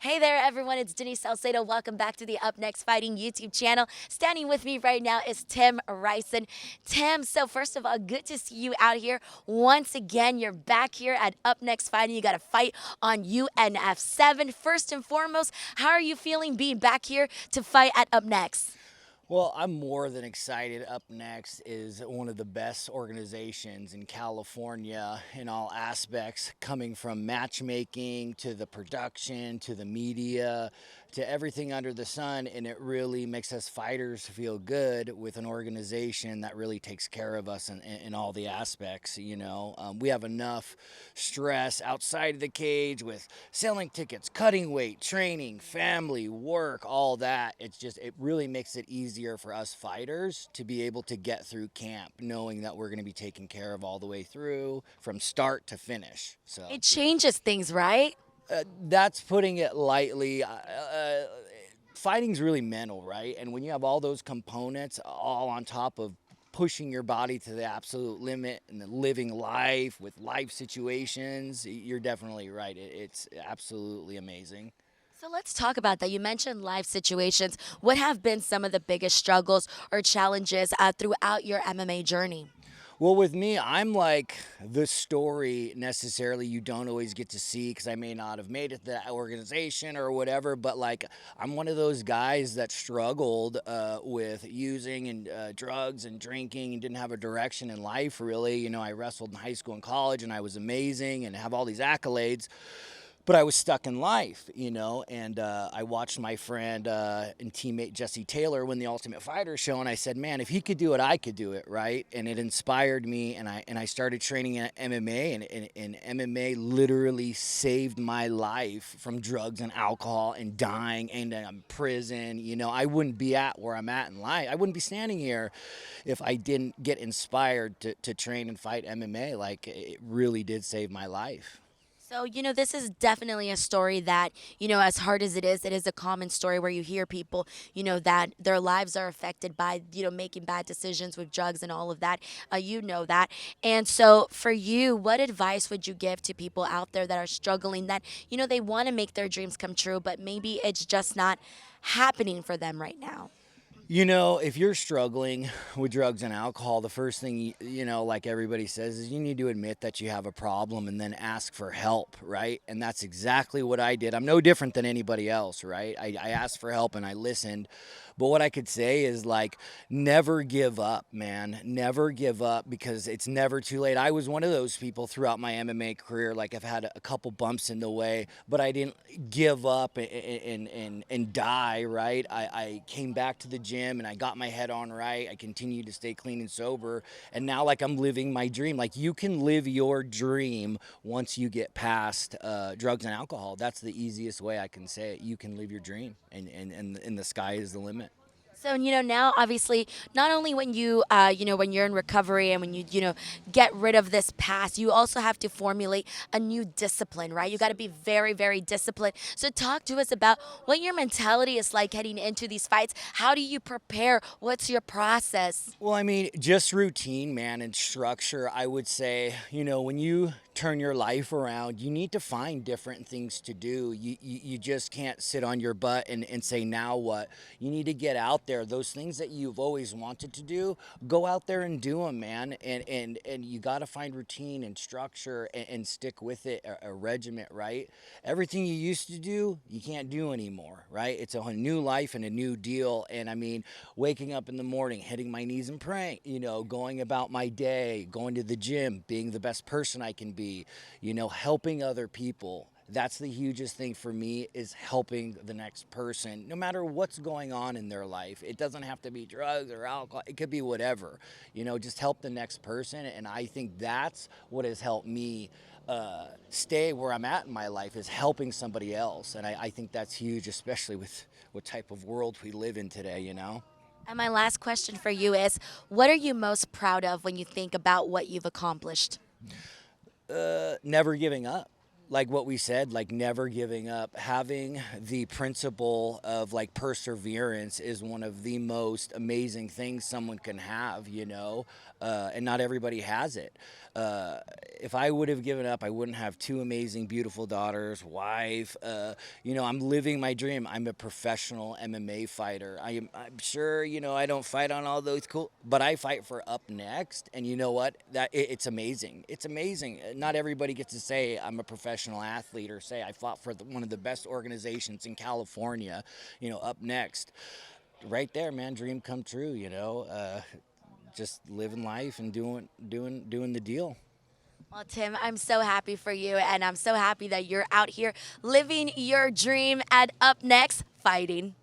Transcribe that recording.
Hey there, everyone. It's Denise Salcedo. Welcome back to the Up Next Fighting YouTube channel. Standing with me right now is Tim Riscen. Tim, so first of all, good to see you out here. Once again, you're back here at Up Next Fighting. You got a fight on UNF 7. First and foremost, how are you feeling being back here to fight at Up Next? Well, I'm more than excited. UpNext is one of the best organizations in California in all aspects, coming from matchmaking to the production to the media to everything under the sun. And it really makes us fighters feel good with an organization that really takes care of us in all the aspects. We have enough stress outside of the cage with selling tickets, cutting weight, training, family, work, all that. It really makes it easier for us fighters to be able to get through camp knowing that we're going to be taken care of all the way through from start to finish. It changes things, right? That's putting it lightly. Fighting's really mental, right? And when you have all those components all on top of pushing your body to the absolute limit and then living life with life situations, you're definitely right. It's absolutely amazing. So let's talk about that. You mentioned life situations. What have been some of the biggest struggles or challenges throughout your MMA journey? Well, with me, I'm like the story necessarily you don't always get to see because I may not have made it to that organization or whatever. But like, I'm one of those guys that struggled with using and drugs and drinking and didn't have a direction in life, really. I wrestled in high school and college and I was amazing and have all these accolades, but I was stuck in life, and I watched my friend and teammate Jesse Taylor win the Ultimate Fighter show, and I said, man, if he could do it, I could do it, right? And it inspired me, and I started training in MMA, and MMA literally saved my life from drugs and alcohol and dying and prison. I wouldn't be at where I'm at in life. I wouldn't be standing here if I didn't get inspired to train and fight MMA. Like, it really did save my life. So, this is definitely a story that, as hard as it is a common story where you hear people, that their lives are affected by, making bad decisions with drugs and all of that. You know that. And so, for you, what advice would you give to people out there that are struggling that, they want to make their dreams come true, but maybe it's just not happening for them right now? If you're struggling with drugs and alcohol, the first thing, like everybody says, is you need to admit that you have a problem and then ask for help, right? And that's exactly what I did. I'm no different than anybody else, right? I asked for help and I listened. But what I could say is, like, never give up, man. Never give up because it's never too late. I was one of those people throughout my MMA career. Like, I've had a couple bumps in the way, but I didn't give up and die, right? I came back to the gym and I got my head on right. I continued to stay clean and sober. And now, like, I'm living my dream. Like, you can live your dream once you get past drugs and alcohol. That's the easiest way I can say it. You can live your dream, and the sky is the limit. So, now obviously, not only when when you're in recovery and when you get rid of this past, you also have to formulate a new discipline, right? You got to be very, very disciplined. So, talk to us about what your mentality is like heading into these fights. How do you prepare? What's your process? Well, I mean, just routine, man, and structure. I would say, when you turn your life around, you need to find different things to do. You just can't sit on your butt and say, now what? You need to get out there. Those things that you've always wanted to do, go out there and do them, man. And you got to find routine and structure and stick with it, a regiment, right? Everything you used to do, you can't do anymore, right? It's a new life and a new deal. And I mean, waking up in the morning, hitting my knees and praying, going about my day, going to the gym, being the best person I can be, helping other people. That's the hugest thing for me, is helping the next person, no matter what's going on in their life. It doesn't have to be drugs or alcohol. It could be whatever, just help the next person. And I think that's what has helped me stay where I'm at in my life, is helping somebody else. And I think that's huge, especially with what type of world we live in today. And my last question for you is, what are you most proud of when you think about what you've accomplished? Never giving up. like what we said, like never giving up, having the principle of like perseverance is one of the most amazing things someone can have, and not everybody has it. Uh, if I would have given up, I wouldn't have two amazing, beautiful daughters, wife. I'm living my dream. I'm a professional MMA fighter. I'm sure, I don't fight on all those cool, but I fight for Up Next, and you know what? It's amazing. It's amazing. Not everybody gets to say I'm a professional athlete or say I fought for one of the best organizations in California. Up Next, right there, man. Dream come true. Just living life and doing the deal. Well, Tim, I'm so happy for you, and I'm so happy that you're out here living your dream at Up Next Fighting.